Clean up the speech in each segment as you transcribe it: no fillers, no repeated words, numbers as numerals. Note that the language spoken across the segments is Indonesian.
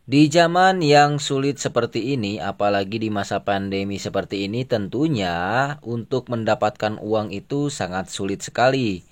Di zaman yang sulit seperti ini, apalagi di masa pandemi seperti ini, tentunya untuk mendapatkan uang itu sangat sulit sekali.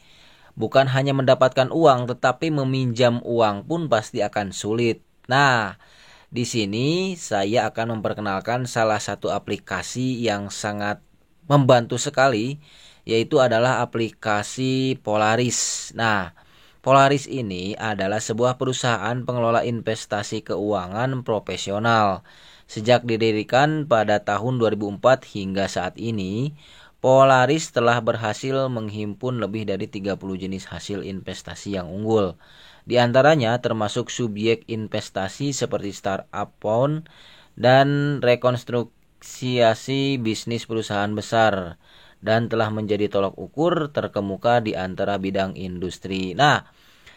Bukan hanya mendapatkan uang, tetapi meminjam uang pun pasti akan sulit. Nah, di sini saya akan memperkenalkan salah satu aplikasi yang sangat membantu sekali, yaitu adalah aplikasi Polaris. Nah, Polaris ini adalah sebuah perusahaan pengelola investasi keuangan profesional. Sejak didirikan pada tahun 2004 hingga saat ini, Polaris telah berhasil menghimpun lebih dari 30 jenis hasil investasi yang unggul. Di antaranya termasuk subjek investasi seperti startup fund dan rekonstruksi bisnis perusahaan besar, dan telah menjadi tolok ukur terkemuka di antara bidang industri. Nah,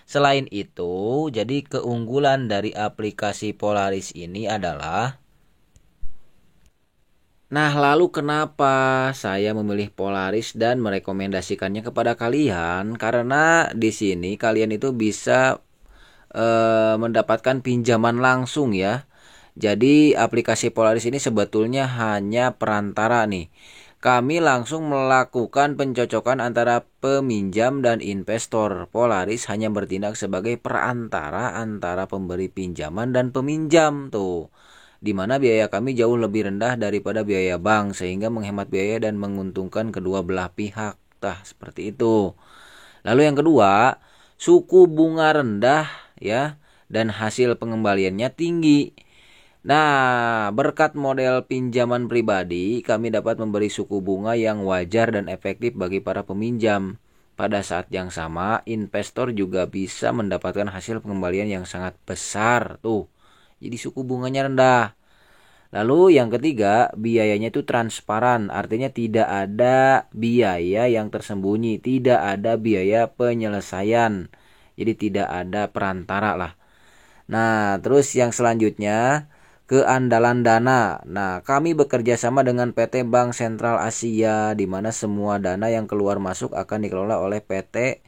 selain itu, jadi keunggulan dari aplikasi Polaris ini adalah, nah, lalu kenapa saya memilih Polaris dan merekomendasikannya kepada kalian? Karena di sini kalian itu bisa mendapatkan pinjaman langsung ya. Jadi aplikasi Polaris ini sebetulnya hanya perantara nih. Kami langsung melakukan pencocokan antara peminjam dan investor. Polaris hanya bertindak sebagai perantara antara pemberi pinjaman dan peminjam tuh. Di mana biaya kami jauh lebih rendah daripada biaya bank, sehingga menghemat biaya dan menguntungkan kedua belah pihak. Tah, seperti itu. Lalu yang kedua, suku bunga rendah ya, dan hasil pengembaliannya tinggi. Nah, berkat model pinjaman pribadi, kami dapat memberi suku bunga yang wajar dan efektif bagi para peminjam. Pada saat yang sama, investor juga bisa mendapatkan hasil pengembalian yang sangat besar tuh. Jadi suku bunganya rendah. Lalu yang ketiga, biayanya itu transparan, artinya tidak ada biaya yang tersembunyi, tidak ada biaya penyelesaian. Jadi tidak ada perantara lah. Nah, terus yang selanjutnya, keandalan dana. Nah, kami bekerja sama dengan PT Bank Sentral Asia, di mana semua dana yang keluar masuk akan dikelola oleh PT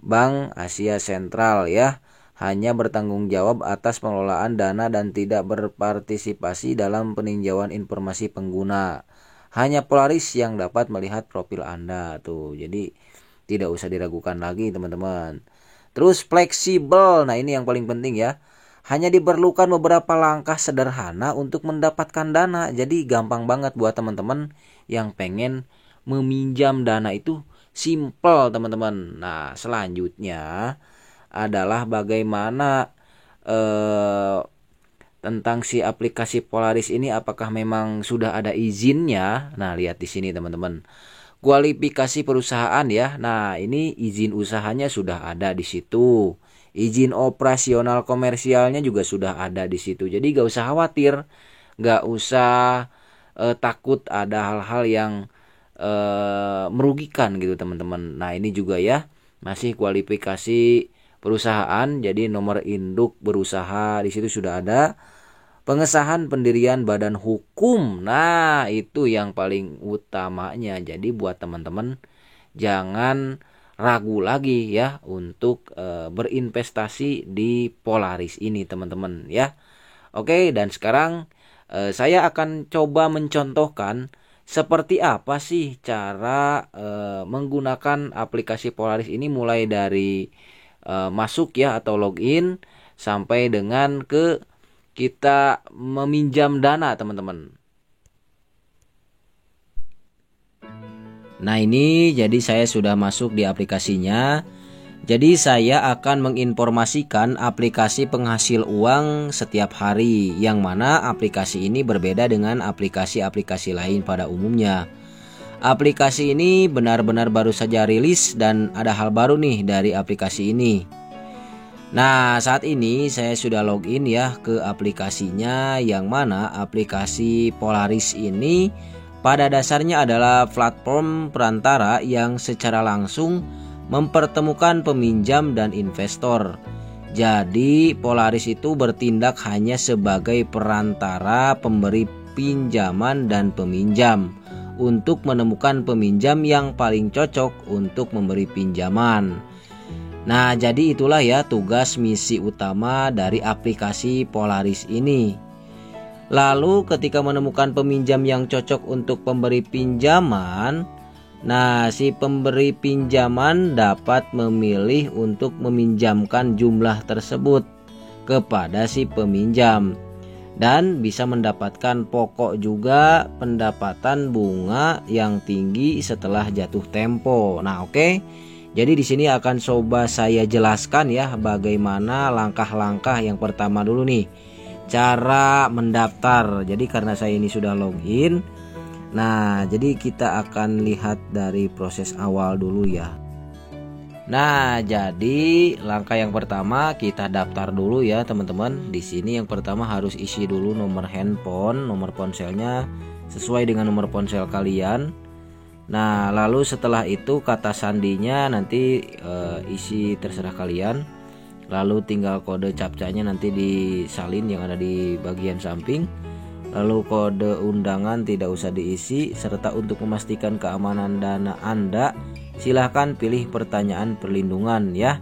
Bank Asia Sentral ya. Hanya bertanggung jawab atas pengelolaan dana dan tidak berpartisipasi dalam peninjauan informasi pengguna. Hanya Polaris yang dapat melihat profil Anda tuh. Jadi tidak usah diragukan lagi teman-teman. Terus fleksibel. Nah, ini yang paling penting ya. Hanya diperlukan beberapa langkah sederhana untuk mendapatkan dana. Jadi gampang banget buat teman-teman yang pengen meminjam dana itu, simple teman-teman. Nah, selanjutnya adalah bagaimana tentang si aplikasi Polaris ini, apakah memang sudah ada izinnya. Nah, lihat di sini teman-teman. Kualifikasi perusahaan ya. Nah, ini izin usahanya sudah ada di situ. Izin operasional komersialnya juga sudah ada di situ. Jadi gak usah khawatir, gak usah takut ada hal-hal yang merugikan gitu teman-teman. Nah, ini juga ya, masih kualifikasi perusahaan. Jadi nomor induk berusaha di situ sudah ada. Pengesahan pendirian badan hukum. Nah, itu yang paling utamanya. Jadi buat teman-teman jangan ragu lagi ya untuk berinvestasi di Polaris ini teman-teman ya. Oke, dan sekarang saya akan coba mencontohkan seperti apa sih cara menggunakan aplikasi Polaris ini, mulai dari masuk ya atau login sampai dengan ke kita meminjam dana teman-teman. Nah, ini jadi saya sudah masuk di aplikasinya. Jadi saya akan menginformasikan aplikasi penghasil uang setiap hari, yang mana aplikasi ini berbeda dengan aplikasi-aplikasi lain pada umumnya. Aplikasi ini benar-benar baru saja rilis dan ada hal baru nih dari aplikasi ini. Nah, saat ini saya sudah login ya ke aplikasinya, yang mana aplikasi Polaris ini pada dasarnya adalah platform perantara yang secara langsung mempertemukan peminjam dan investor. Jadi Polaris itu bertindak hanya sebagai perantara pemberi pinjaman dan peminjam untuk menemukan peminjam yang paling cocok untuk memberi pinjaman. Nah, jadi itulah ya tugas misi utama dari aplikasi Polaris ini. Lalu ketika menemukan peminjam yang cocok untuk pemberi pinjaman, nah si pemberi pinjaman dapat memilih untuk meminjamkan jumlah tersebut kepada si peminjam dan bisa mendapatkan pokok juga pendapatan bunga yang tinggi setelah jatuh tempo. Nah, oke. Jadi di sini akan coba saya jelaskan ya bagaimana langkah-langkah yang pertama dulu nih. Cara mendaftar. Jadi karena saya ini sudah login. Nah, jadi kita akan lihat dari proses awal dulu ya. Nah, jadi langkah yang pertama kita daftar dulu ya, teman-teman. Di sini yang pertama harus isi dulu nomor handphone, nomor ponselnya sesuai dengan nomor ponsel kalian. Nah, lalu setelah itu kata sandinya nanti isi terserah kalian. Lalu tinggal kode captchanya nanti disalin yang ada di bagian samping. Lalu kode undangan tidak usah diisi, serta untuk memastikan keamanan dana Anda, silahkan pilih pertanyaan perlindungan ya.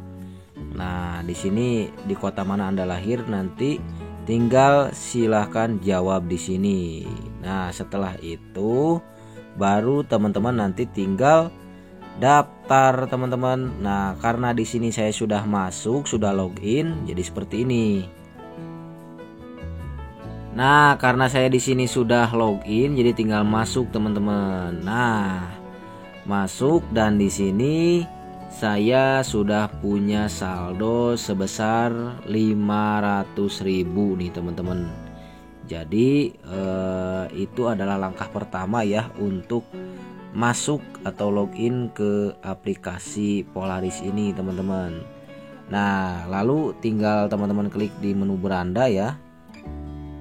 Nah, di sini di kota mana Anda lahir nanti tinggal silahkan jawab di sini. Nah, setelah itu baru teman-teman nanti tinggal daftar teman-teman. Nah, karena di sini saya sudah masuk, sudah login, jadi seperti ini. Nah, karena saya di sini sudah login, jadi tinggal masuk teman-teman. Nah, masuk dan di sini saya sudah punya saldo sebesar 500.000 nih teman-teman. Jadi itu adalah langkah pertama ya untuk masuk atau login ke aplikasi Polaris ini teman-teman. Nah, lalu tinggal teman-teman klik di menu beranda ya.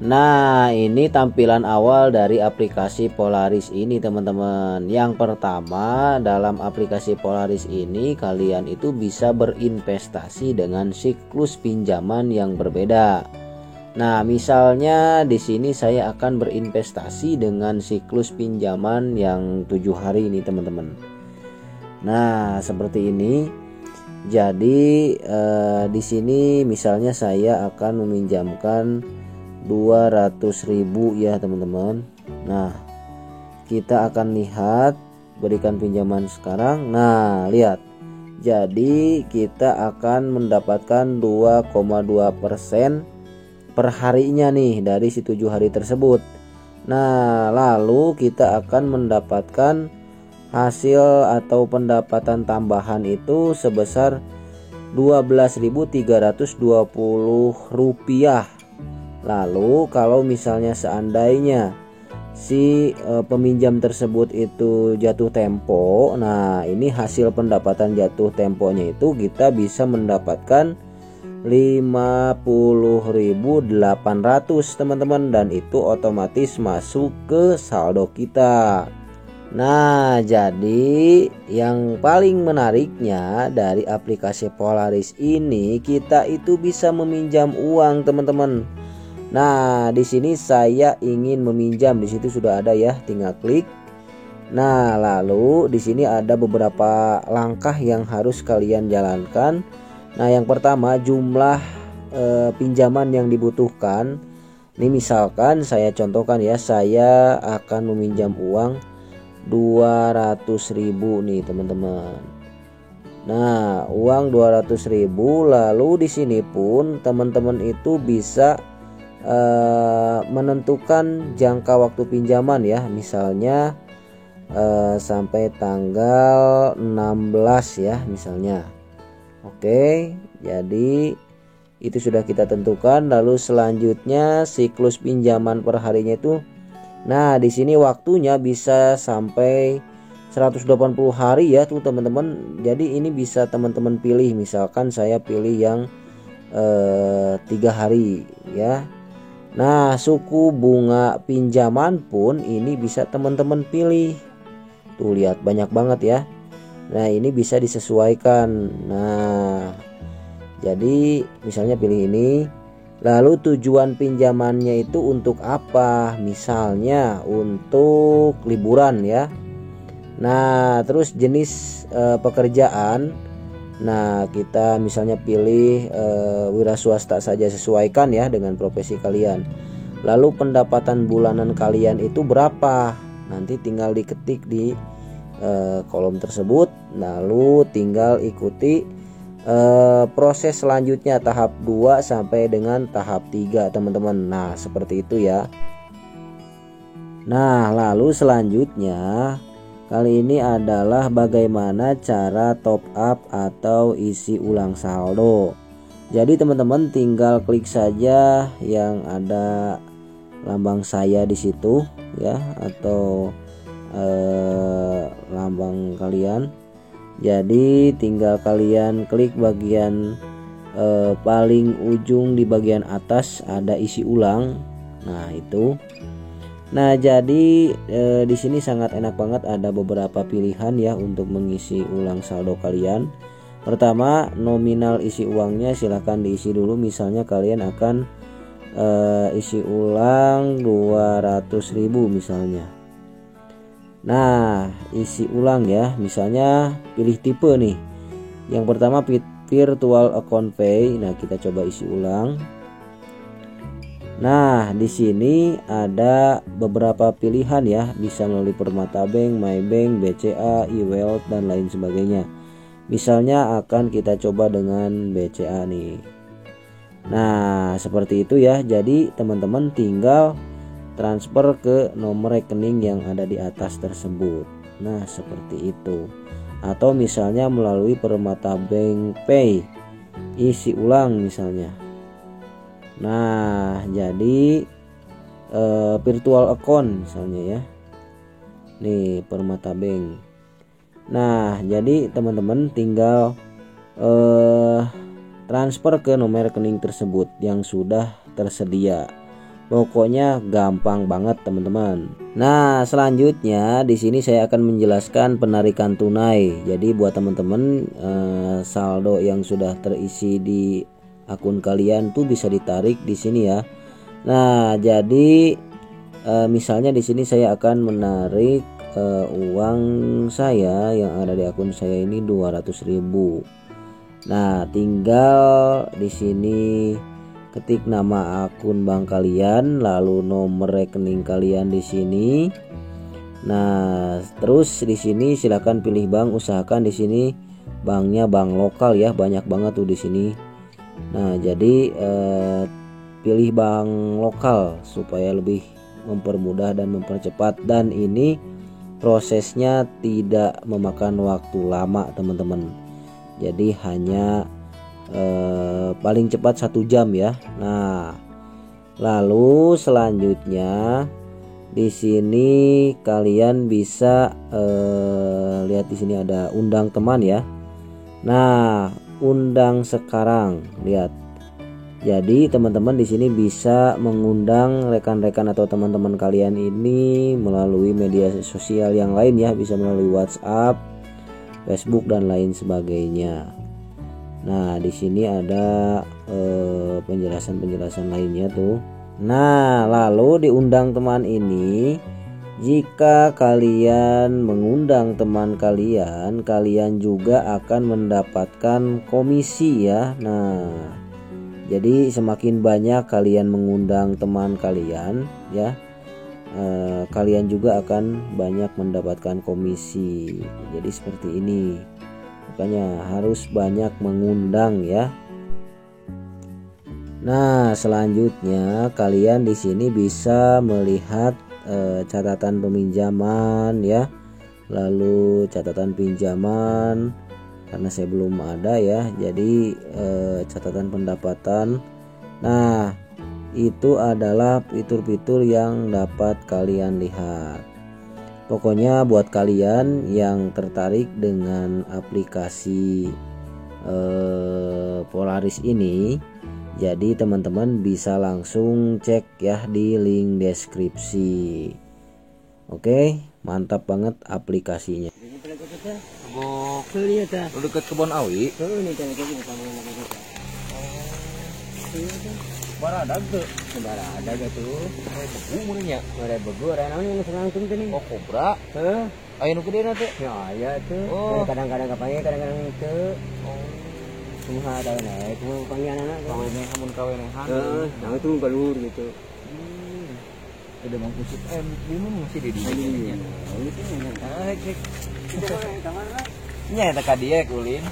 Nah, ini tampilan awal dari aplikasi Polaris ini teman-teman. Yang pertama, dalam aplikasi Polaris ini kalian itu bisa berinvestasi dengan siklus pinjaman yang berbeda. Nah, misalnya di sini saya akan berinvestasi dengan siklus pinjaman yang 7 hari ini teman-teman. Nah, seperti ini. Jadi di sini misalnya saya akan meminjamkan 200.000 ya teman-teman. Nah, kita akan lihat berikan pinjaman sekarang. Nah, lihat. Jadi kita akan mendapatkan 2,2% per harinya nih dari si 7 hari tersebut. Nah, lalu kita akan mendapatkan hasil atau pendapatan tambahan itu sebesar 12.320 rupiah. Lalu kalau misalnya seandainya si peminjam tersebut itu jatuh tempo, nah ini hasil pendapatan jatuh temponya itu kita bisa mendapatkan 50.800 teman-teman, dan itu otomatis masuk ke saldo kita. Nah, jadi yang paling menariknya dari aplikasi Polaris ini, kita itu bisa meminjam uang teman-teman. Nah, di sini saya ingin meminjam, di situ sudah ada ya, tinggal klik. Nah, lalu di sini ada beberapa langkah yang harus kalian jalankan. Nah, yang pertama jumlah pinjaman yang dibutuhkan. Ini misalkan saya contohkan ya, saya akan meminjam uang 200.000 nih teman-teman. Nah, uang 200.000, lalu di sini pun teman-teman itu bisa menentukan jangka waktu pinjaman ya, misalnya sampai tanggal 16 ya misalnya. Oke, jadi itu sudah kita tentukan. Lalu selanjutnya siklus pinjaman per harinya itu, nah di sini waktunya bisa sampai 180 hari ya tuh teman-teman. Jadi ini bisa teman-teman pilih, misalkan saya pilih yang 3 hari ya. Nah, suku bunga pinjaman pun ini bisa teman-teman pilih. Tuh lihat banyak banget ya. Nah, ini bisa disesuaikan. Nah, jadi misalnya pilih ini. Lalu tujuan pinjamannya itu untuk apa? Misalnya untuk liburan ya. Nah, terus jenis pekerjaan. Nah, kita misalnya pilih wira swasta saja, sesuaikan ya dengan profesi kalian. Lalu pendapatan bulanan kalian itu berapa? Nanti tinggal diketik di kolom tersebut, lalu tinggal ikuti proses selanjutnya tahap 2 sampai dengan tahap 3 teman-teman. Nah, seperti itu ya. Nah, lalu selanjutnya kali ini adalah bagaimana cara top up atau isi ulang saldo. Jadi teman-teman tinggal klik saja yang ada lambang saya di situ ya, atau lambang kalian. Jadi tinggal kalian klik bagian paling ujung di bagian atas ada isi ulang. Nah, itu. Nah, jadi di sini sangat enak banget, ada beberapa pilihan ya untuk mengisi ulang saldo kalian. Pertama, nominal isi uangnya silahkan diisi dulu. Misalnya kalian akan isi ulang 200.000 misalnya. Nah, isi ulang ya, misalnya pilih tipe nih. Yang pertama virtual account pay. Nah, kita coba isi ulang. Nah, di sini ada beberapa pilihan ya, bisa melalui Permata Bank, MyBank, BCA, eWealth dan lain sebagainya. Misalnya akan kita coba dengan BCA nih. Nah, seperti itu ya. Jadi teman-teman tinggal transfer ke nomor rekening yang ada di atas tersebut. Nah, seperti itu. Atau misalnya melalui Permata Bank Pay, isi ulang misalnya. Nah, jadi virtual account misalnya ya. Nih, Permata Bank. Nah, jadi teman-teman tinggal transfer ke nomor rekening tersebut yang sudah tersedia. Pokoknya gampang banget teman-teman. Nah, selanjutnya di sini saya akan menjelaskan penarikan tunai. Jadi buat teman-teman saldo yang sudah terisi di akun kalian tuh bisa ditarik di sini ya. Nah, jadi misalnya di sini saya akan menarik uang saya yang ada di akun saya ini 200.000. Nah, tinggal di sini ketik nama akun bank kalian, lalu nomor rekening kalian di sini. Nah, terus di sini silakan pilih bank, usahakan di sini banknya bank lokal ya, banyak banget tuh di sini. Nah, jadi pilih bank lokal supaya lebih mempermudah dan mempercepat, dan ini prosesnya tidak memakan waktu lama teman-teman. Jadi hanya paling cepat 1 jam ya. Nah, lalu selanjutnya di sini kalian bisa lihat di sini ada undang teman ya. Nah, undang sekarang, lihat. Jadi teman-teman di sini bisa mengundang rekan-rekan atau teman-teman kalian ini melalui media sosial yang lain ya, bisa melalui WhatsApp, Facebook dan lain sebagainya. Nah, di sini ada penjelasan-penjelasan lainnya tuh. Nah, lalu diundang teman ini, jika kalian mengundang teman kalian, kalian juga akan mendapatkan komisi ya. Nah, jadi semakin banyak kalian mengundang teman kalian ya, kalian juga akan banyak mendapatkan komisi. Jadi seperti ini. Makanya harus banyak mengundang ya. Nah, selanjutnya kalian di sini bisa melihat catatan peminjaman ya. Lalu catatan pinjaman, karena saya belum ada ya. Jadi catatan pendapatan. Nah, itu adalah fitur-fitur yang dapat kalian lihat. Pokoknya buat kalian yang tertarik dengan aplikasi Polaris ini, jadi teman-teman bisa langsung cek ya di link deskripsi. Oke, mantap banget aplikasinya. Dekat kebun awi. Baradag tuh. Baradag tuh. Begu mulanya. Ada begu, ada namanya langsung tuh nih. Oh, kobra. Heeh. Aya nu gede na teh. Ya, aya tuh. Kadang-kadang kapangnya, kadang-kadang itu. Oh. semua ada naik semua panggil anak kawenehan mun kawenehan nah itu keluar gitu. Udah mau kusut bingung masih di dia Itu nya eta ka dieu ulin.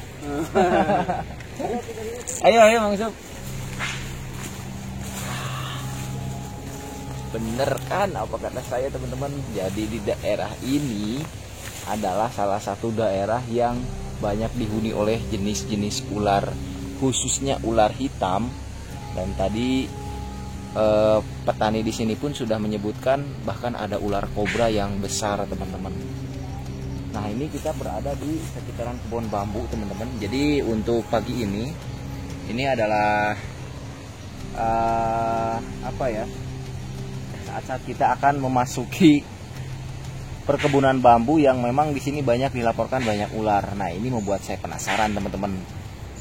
Ayo Mang Sup. Bener kan apa kata saya teman-teman. Jadi di daerah ini adalah salah satu daerah yang banyak dihuni oleh jenis-jenis ular, khususnya ular hitam. Dan tadi petani di sini pun sudah menyebutkan bahkan ada ular kobra yang besar teman-teman. Nah ini kita berada di sekitaran kebun bambu teman-teman. Jadi untuk pagi ini adalah saat-saat kita akan memasuki perkebunan bambu yang memang di sini banyak dilaporkan banyak ular. Nah ini membuat saya penasaran teman-teman.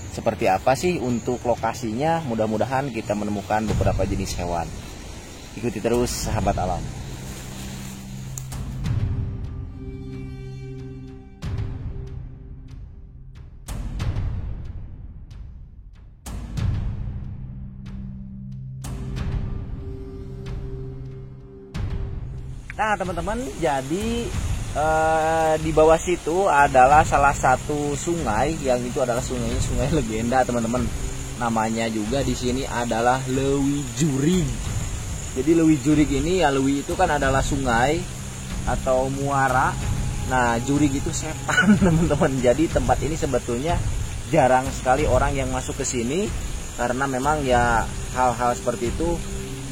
Seperti apa sih untuk lokasinya? Mudah-mudahan kita menemukan beberapa jenis hewan. Ikuti terus sahabat alam. Nah teman-teman, jadi di bawah situ adalah salah satu sungai yang itu adalah sungai legenda teman-teman. Namanya juga di sini adalah Lewi Jurig. Jadi Lewi Jurig ini ya, Lewi itu kan adalah sungai atau muara. Nah Jurig itu setan teman-teman. Jadi tempat ini sebetulnya jarang sekali orang yang masuk ke sini karena memang ya hal-hal seperti itu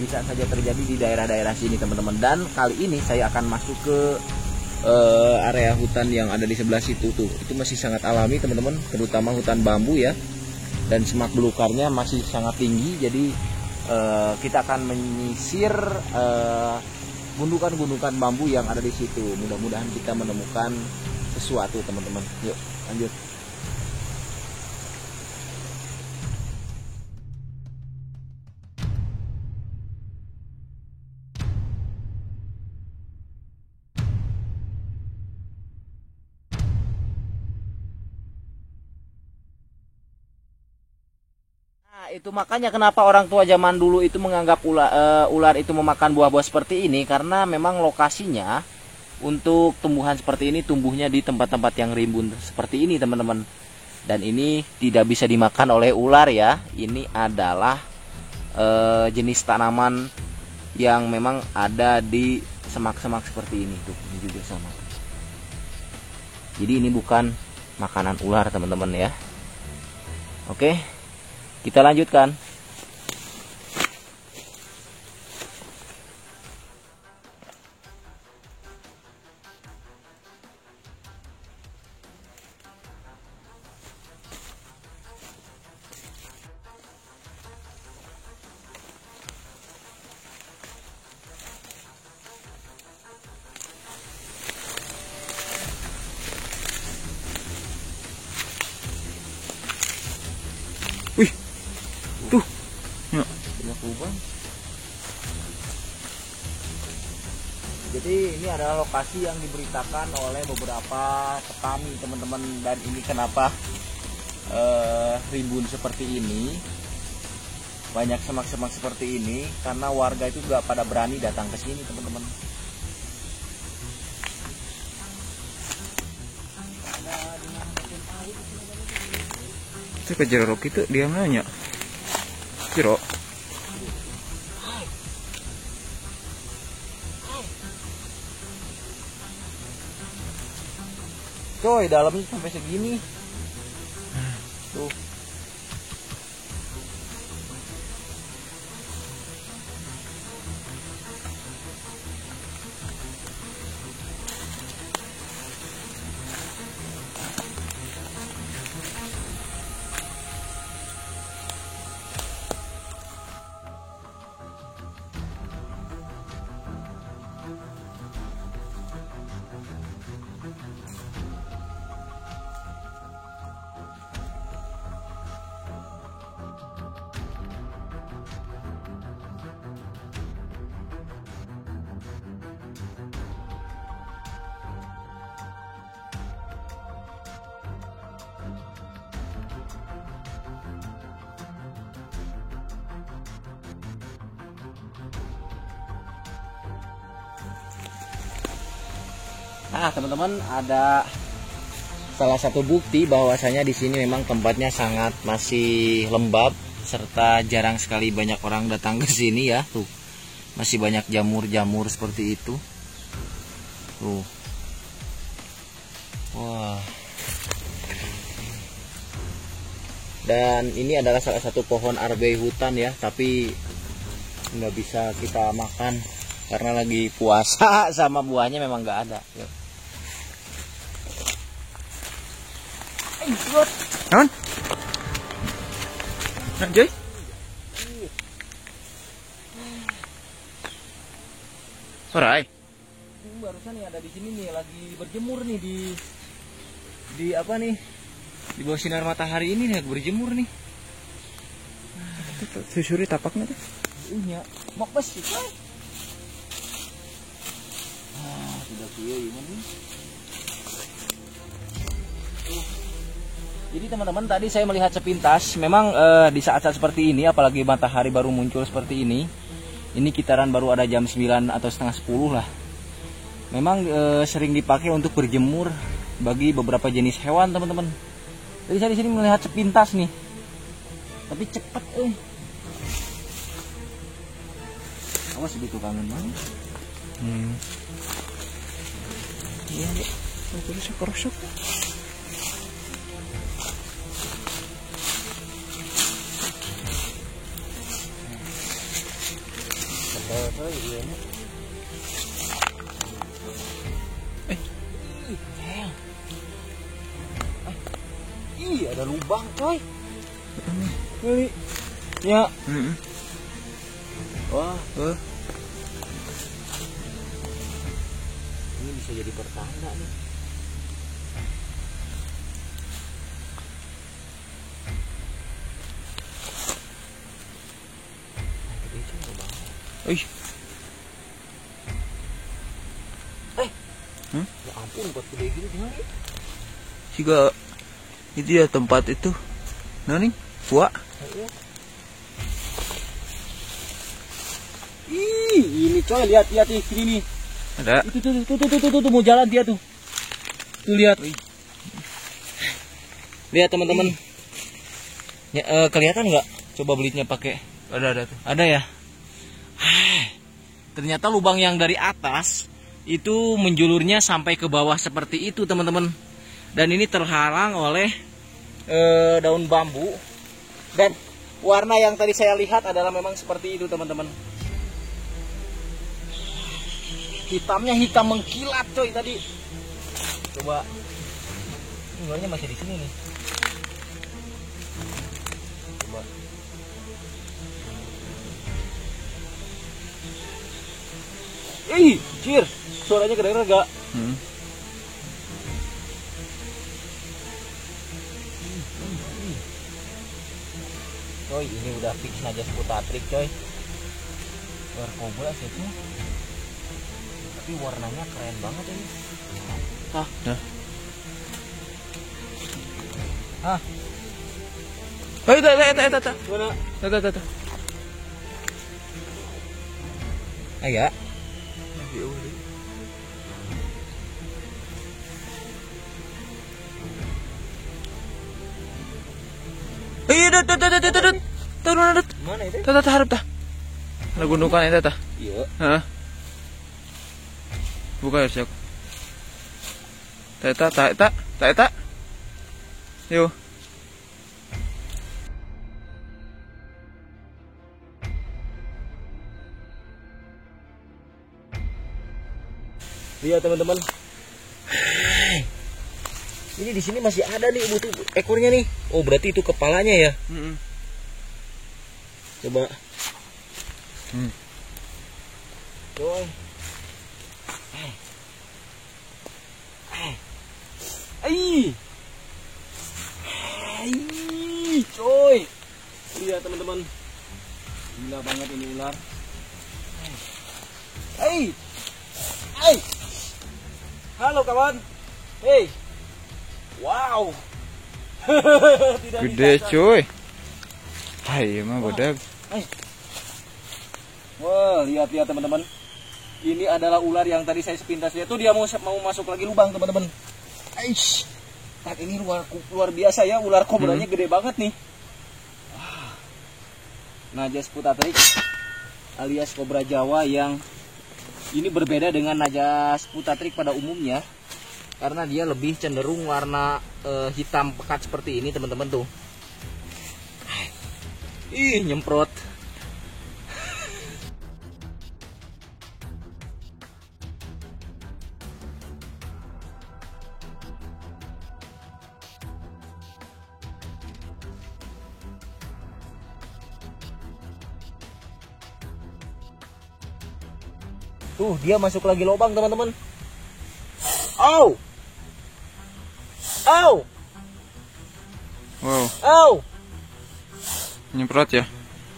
bisa saja terjadi di daerah-daerah sini teman-teman. Dan kali ini saya akan masuk ke area hutan yang ada di sebelah situ tuh. Itu masih sangat alami teman-teman, terutama hutan bambu ya. Dan semak belukarnya masih sangat tinggi. Jadi kita akan menyisir gundukan-gundukan bambu yang ada di situ. Mudah-mudahan kita menemukan sesuatu teman-teman. Yuk lanjut. Itu makanya kenapa orang tua zaman dulu itu menganggap ular itu memakan buah-buah seperti ini, karena memang lokasinya untuk tumbuhan seperti ini tumbuhnya di tempat-tempat yang rimbun seperti ini teman-teman. Dan ini tidak bisa dimakan oleh ular ya. Ini adalah jenis tanaman yang memang ada di semak-semak seperti ini tuh. Ini juga sama. Jadi ini bukan makanan ular teman-teman ya. Oke. Kita lanjutkan. Wih. Tuh, ya. Jadi ini adalah lokasi yang diberitakan oleh beberapa petani teman-teman. Dan ini kenapa rimbun seperti ini, banyak semak-semak seperti ini, karena warga itu gak pada berani datang ke sini teman-teman. Saya ke jeruk itu dia nanya jeruk. Coy, dalamnya sampai segini. Tuh. Ah, teman-teman, ada salah satu bukti bahwasanya di sini memang tempatnya sangat masih lembab serta jarang sekali banyak orang datang ke sini ya. Tuh, masih banyak jamur-jamur seperti itu. Tuh. Wah. Dan ini adalah salah satu pohon arbei hutan ya, tapi nggak bisa kita makan karena lagi puasa sama buahnya memang nggak ada. Yuk. Naon? Nah, Joy? Orai. Barusan nih ada di sini nih lagi berjemur nih di apa nih? Di bawah sinar matahari ini nih berjemur nih. Susuri tapaknya tuh. Iya, mok bes sih, coy. Ah, sudah kieu gimana nih? Jadi teman-teman, tadi saya melihat sepintas, memang di saat-saat seperti ini, apalagi matahari baru muncul seperti ini kitaran baru ada jam 9 atau setengah 10 lah. Memang sering dipakai untuk berjemur bagi beberapa jenis hewan, teman-teman. Jadi saya di sini melihat sepintas nih, tapi cepet, awas begitu kangen banget. Iya, terus kerosok. Ih, ada lubang, coy. Ini. Ya. Wah, ini bisa jadi pertanda nih. Ih. Ya ampun, buat gede gitu gimana? Juga itu ya tempat itu. Nah nih, Wak. Ih, ini coy, lihat nih, sini nih. Ada. Tuh, mau jalan dia tuh. Tuh lihat. Lihat teman-teman. Ya, kelihatan nggak? Coba belitnya pakai. Ada tuh. Ada ya. Ternyata lubang yang dari atas itu menjulurnya sampai ke bawah seperti itu, teman-teman. Dan ini terhalang oleh daun bambu. Dan warna yang tadi saya lihat adalah memang seperti itu, teman-teman. Hitamnya hitam mengkilat, coy, tadi. Coba. Ularnya masih di sini nih. Coba. Ih, cir. Suaranya kedengeran gak? Coy, ini udah fix aja seputatrik, coy. Luar kobra sih. Tapi warnanya keren banget ini. Hah? Nah. Hah? Oh, itu. Mana? Itu. Agak. Iya, turun. Mana itu? Harap tah. Ada gundukan itu tah. Iya. Heeh. Buka ya, Syok. Tak. Yo. Lihat teman-teman. Ini di sini masih ada nih butuh ekornya nih. Oh, berarti itu kepalanya ya. Coba. Coy. Coy. Lihat teman-teman. Gila banget ini ular. Halo kawan. Wow. Tidak Gede, disangka. cuy. Hai, emang bodak. Wah, lihat teman-teman. Ini adalah ular yang tadi saya sepintas lihat tuh, dia mau masuk lagi lubang teman-teman. Aish. Saat ini luar biasa ya, ular kobranya gede banget nih. Najas Putatrik alias kobra Jawa yang ini berbeda dengan Najas Putatrik pada umumnya. Karena dia lebih cenderung warna hitam pekat seperti ini teman-teman tuh. Ih, nyemprot. Tuh, dia masuk lagi lubang, teman-teman. Au! Au! Wow, Au! nyemprot ya.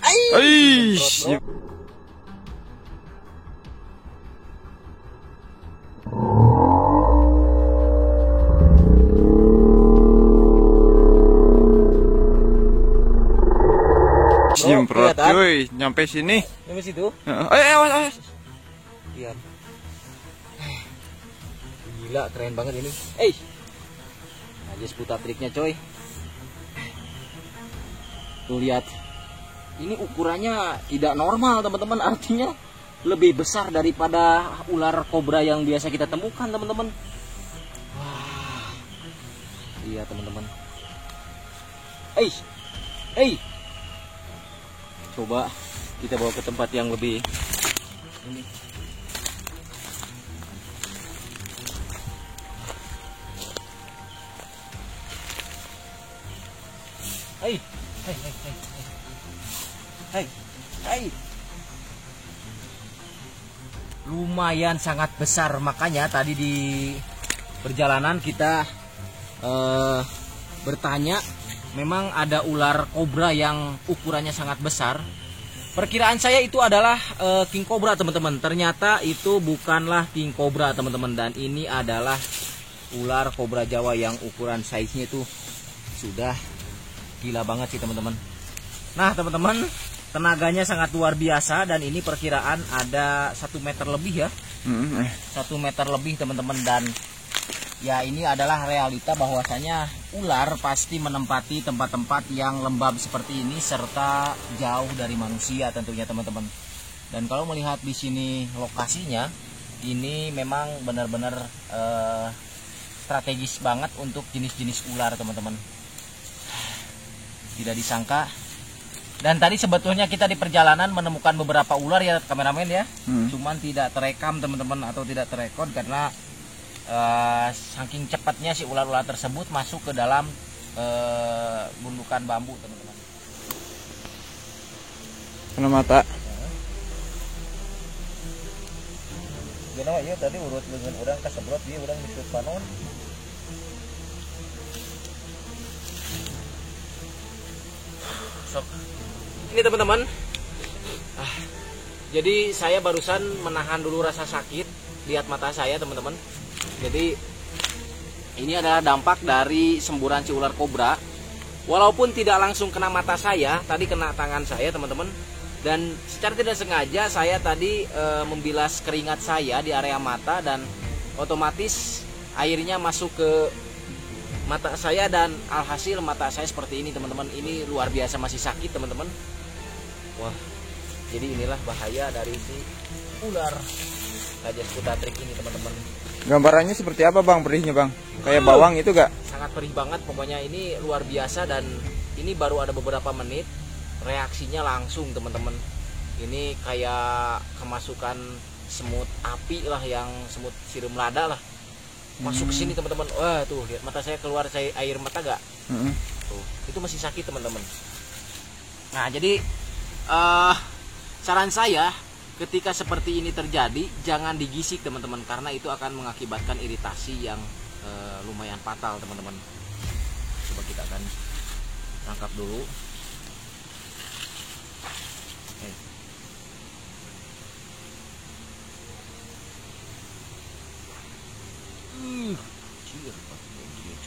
Ai! Aish. Nyemprot, bro. Nyemprot, kelihatan? cuy, nyampe sini. Di situ. Awas, awas. Lihat. Gila, keren banget ini. Najas Putatriknya, coy. Tuh lihat. Ini ukurannya tidak normal, teman-teman. Artinya lebih besar daripada ular kobra yang biasa kita temukan, teman-teman. Wah. Lihat, teman-teman. Coba kita bawa ke tempat yang lebih ini. Hai. Lumayan sangat besar, makanya tadi di perjalanan kita bertanya, memang ada ular kobra yang ukurannya sangat besar. Perkiraan saya itu adalah king cobra, teman-teman. Ternyata itu bukanlah king cobra, teman-teman, dan ini adalah ular kobra Jawa yang ukuran size-nya itu sudah gila banget sih, teman-teman. Nah, teman-teman, tenaganya sangat luar biasa, dan ini perkiraan ada 1 meter lebih ya. 1 meter lebih, teman-teman, dan ya ini adalah realita bahwasanya ular pasti menempati tempat-tempat yang lembab seperti ini serta jauh dari manusia tentunya, teman-teman. Dan kalau melihat di sini lokasinya, ini memang benar-benar strategis banget untuk jenis-jenis ular, teman-teman. Tidak disangka. Dan tadi sebetulnya kita di perjalanan menemukan beberapa ular ya, kameramen ya. Cuman tidak terekam, teman-teman, atau tidak terekod karena saking cepatnya si ular-ular tersebut masuk ke dalam gundukan bambu, teman-teman. Kena mata. Gimana ya tadi urut dengan orang kasebrot dia orang disebut panon. Sok. Ini, teman-teman. Jadi saya barusan menahan dulu rasa sakit, lihat mata saya, teman-teman. Jadi ini adalah dampak dari semburan si ular kobra. Walaupun tidak langsung kena mata saya, tadi kena tangan saya, teman-teman. Dan secara tidak sengaja saya tadi membilas keringat saya di area mata, dan otomatis airnya masuk ke mata saya, dan alhasil mata saya seperti ini, teman-teman. Ini luar biasa masih sakit, teman-teman. Wah, jadi inilah bahaya dari si ular Najas Putatrik ini, teman-teman. Gambarannya seperti apa, Bang? Perihnya, Bang? Kayak bawang itu gak? Sangat perih banget, pokoknya ini luar biasa, dan ini baru ada beberapa menit reaksinya langsung, teman-teman. Ini kayak kemasukan semut api lah, yang semut sirum lada lah. Masuk ke sini, teman-teman. Wah, tuh lihat mata saya keluar air mata gak? Tuh, itu masih sakit, teman-teman. Nah, jadi saran saya ketika seperti ini terjadi, jangan digisik, teman-teman, karena itu akan mengakibatkan iritasi yang lumayan fatal, teman-teman. Coba kita akan tangkap dulu.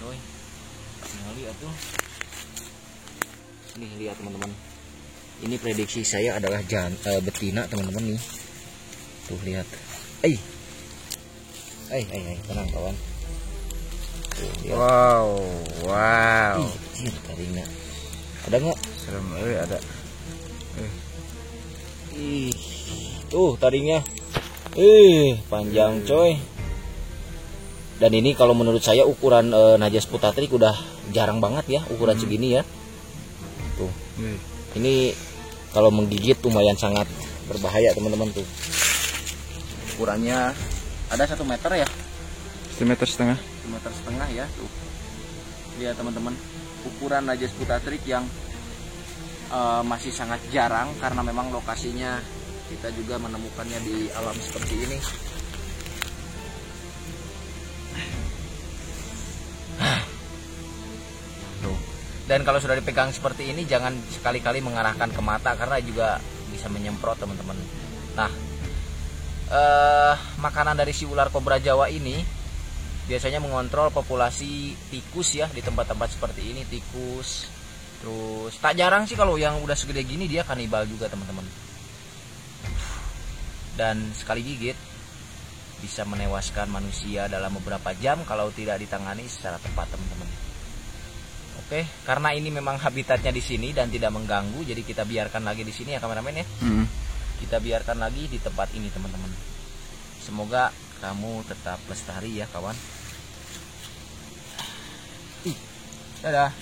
Coy, lihat tuh. Nih, lihat, teman-teman. Ini prediksi saya adalah betina, teman-teman nih. Tuh lihat. Tenang kawan. Tuh, lihat. Wow. Ih, taringnya. Ada nggak? Serem, ada. Ih, tuh taringnya. Panjang coy. Dan ini kalau menurut saya ukuran Najas putatrik udah jarang banget ya ukuran segini ya. Tuh. Ini kalau menggigit lumayan sangat berbahaya teman-teman tuh. Ukurannya ada 1 meter ya. 1,5 meter. 1,5 meter ya tuh. Lihat teman-teman, ukuran Najas putatrik yang masih sangat jarang karena memang lokasinya kita juga menemukannya di alam seperti ini. Tuh. Dan kalau sudah dipegang seperti ini jangan sekali-kali mengarahkan ke mata karena juga bisa menyemprot teman-teman. Nah, makanan dari si ular kobra Jawa ini biasanya mengontrol populasi tikus ya di tempat-tempat seperti ini, tikus. Terus tak jarang sih kalau yang udah segede gini dia kanibal juga teman-teman. Dan sekali gigit bisa menewaskan manusia dalam beberapa jam kalau tidak ditangani secara tepat teman-teman. Oke, karena ini memang habitatnya di sini dan tidak mengganggu, jadi kita biarkan lagi di sini ya kameramen ya. Kita biarkan lagi di tempat ini teman-teman. Semoga kamu tetap lestari ya kawan. Dadah.